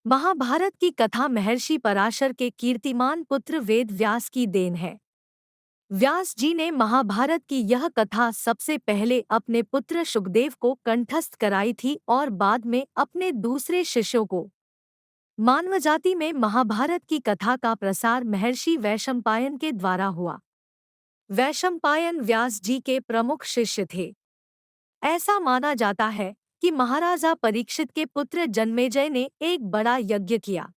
महाभारत की कथा महर्षि पराशर के कीर्तिमान पुत्र वेद व्यास की देन है। व्यास जी ने महाभारत की यह कथा सबसे पहले अपने पुत्र शुकदेव को कंठस्थ कराई थी और बाद में अपने दूसरे शिष्यों को। मानवजाति में महाभारत की कथा का प्रसार महर्षि वैशंपायन के द्वारा हुआ। वैशंपायन व्यास जी के प्रमुख शिष्य थे। ऐसा माना जाता है कि महाराजा परीक्षित के पुत्र जन्मेजय ने एक बड़ा यज्ञ किया।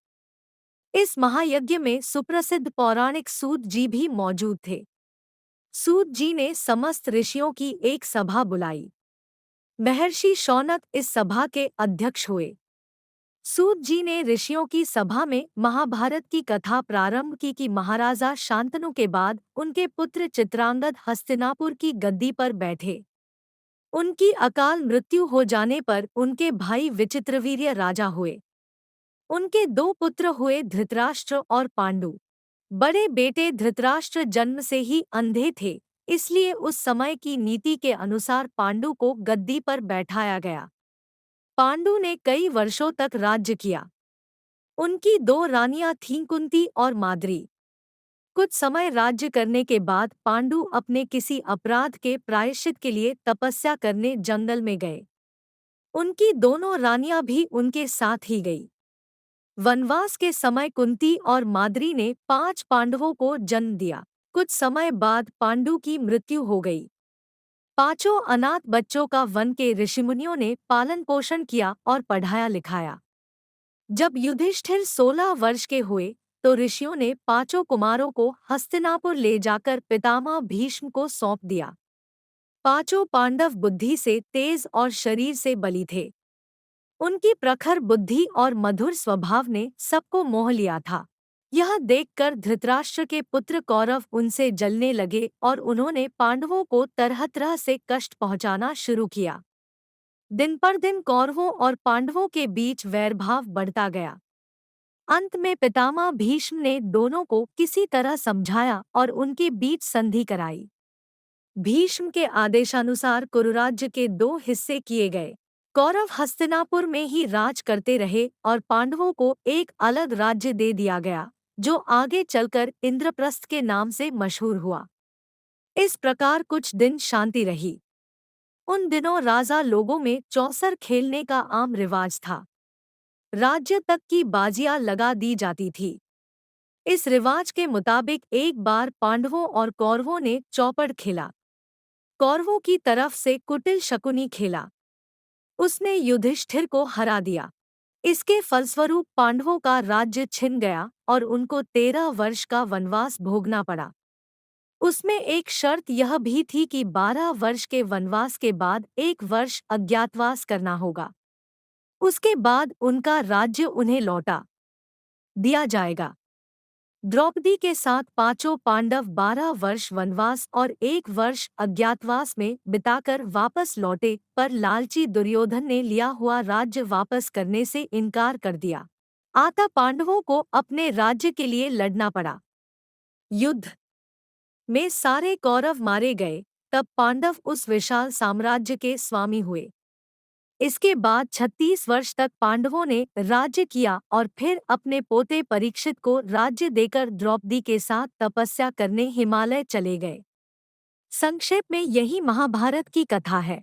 इस महायज्ञ में सुप्रसिद्ध पौराणिक सूत जी भी मौजूद थे। सूत जी ने समस्त ऋषियों की एक सभा बुलाई। महर्षि शौनक इस सभा के अध्यक्ष हुए। सूत जी ने ऋषियों की सभा में महाभारत की कथा प्रारंभ की कि महाराजा शांतनु के बाद उनके पुत्र चित्रांगद हस्तिनापुर की गद्दी पर बैठे। उनकी अकाल मृत्यु हो जाने पर उनके भाई विचित्रवीर्य राजा हुए। उनके दो पुत्र हुए धृतराष्ट्र और पांडु। बड़े बेटे धृतराष्ट्र जन्म से ही अंधे थे, इसलिए उस समय की नीति के अनुसार पांडु को गद्दी पर बैठाया गया। पांडु ने कई वर्षों तक राज्य किया। उनकी दो रानियां थीं, कुंती और माद्री। कुछ समय राज्य करने के बाद पांडु अपने किसी अपराध के प्रायश्चित के लिए तपस्या करने जंगल में गए। उनकी दोनों रानियां भी उनके साथ ही गई। वनवास के समय कुंती और माद्री ने 5 पांडवों को जन्म दिया। कुछ समय बाद पांडु की मृत्यु हो गई। पांचों अनाथ बच्चों का वन के ऋषिमुनियों ने पालन पोषण किया और पढ़ाया लिखाया। जब युधिष्ठिर 16 वर्ष के हुए तो ऋषियों ने पांचों कुमारों को हस्तिनापुर ले जाकर पितामह भीष्म को सौंप दिया। पांचों पांडव बुद्धि से तेज और शरीर से बली थे। उनकी प्रखर बुद्धि और मधुर स्वभाव ने सबको मोह लिया था। यह देखकर धृतराष्ट्र के पुत्र कौरव उनसे जलने लगे और उन्होंने पांडवों को तरह तरह से कष्ट पहुंचाना शुरू किया। दिन पर दिन कौरवों और पांडवों के बीच वैरभाव बढ़ता गया। अंत में पितामह भीष्म ने दोनों को किसी तरह समझाया और उनके बीच संधि कराई। भीष्म के आदेशानुसार कुरुराज्य के 2 हिस्से किए गए। कौरव हस्तिनापुर में ही राज करते रहे और पांडवों को एक अलग राज्य दे दिया गया, जो आगे चलकर इंद्रप्रस्थ के नाम से मशहूर हुआ। इस प्रकार कुछ दिन शांति रही। उन दिनों राजा लोगों में चौसर खेलने का आम रिवाज था। राज्य तक की बाजियां लगा दी जाती थी। इस रिवाज के मुताबिक एक बार पांडवों और कौरवों ने चौपड़ खेला। कौरवों की तरफ से कुटिल शकुनी खेला। उसने युधिष्ठिर को हरा दिया। इसके फलस्वरूप पांडवों का राज्य छिन गया और उनको 13 वर्ष का वनवास भोगना पड़ा। उसमें एक शर्त यह भी थी कि 12 वर्ष के वनवास के बाद 1 वर्ष अज्ञातवास करना होगा। उसके बाद उनका राज्य उन्हें लौटा दिया जाएगा। द्रौपदी के साथ पांचों पांडव 12 वर्ष वनवास और 1 वर्ष अज्ञातवास में बिताकर वापस लौटे, पर लालची दुर्योधन ने लिया हुआ राज्य वापस करने से इनकार कर दिया। अतः पांडवों को अपने राज्य के लिए लड़ना पड़ा। युद्ध में सारे कौरव मारे गए। तब पांडव उस विशाल साम्राज्य के स्वामी हुए। इसके बाद 36 वर्ष तक पांडवों ने राज्य किया और फिर अपने पोते परीक्षित को राज्य देकर द्रौपदी के साथ तपस्या करने हिमालय चले गए। संक्षेप में यही महाभारत की कथा है।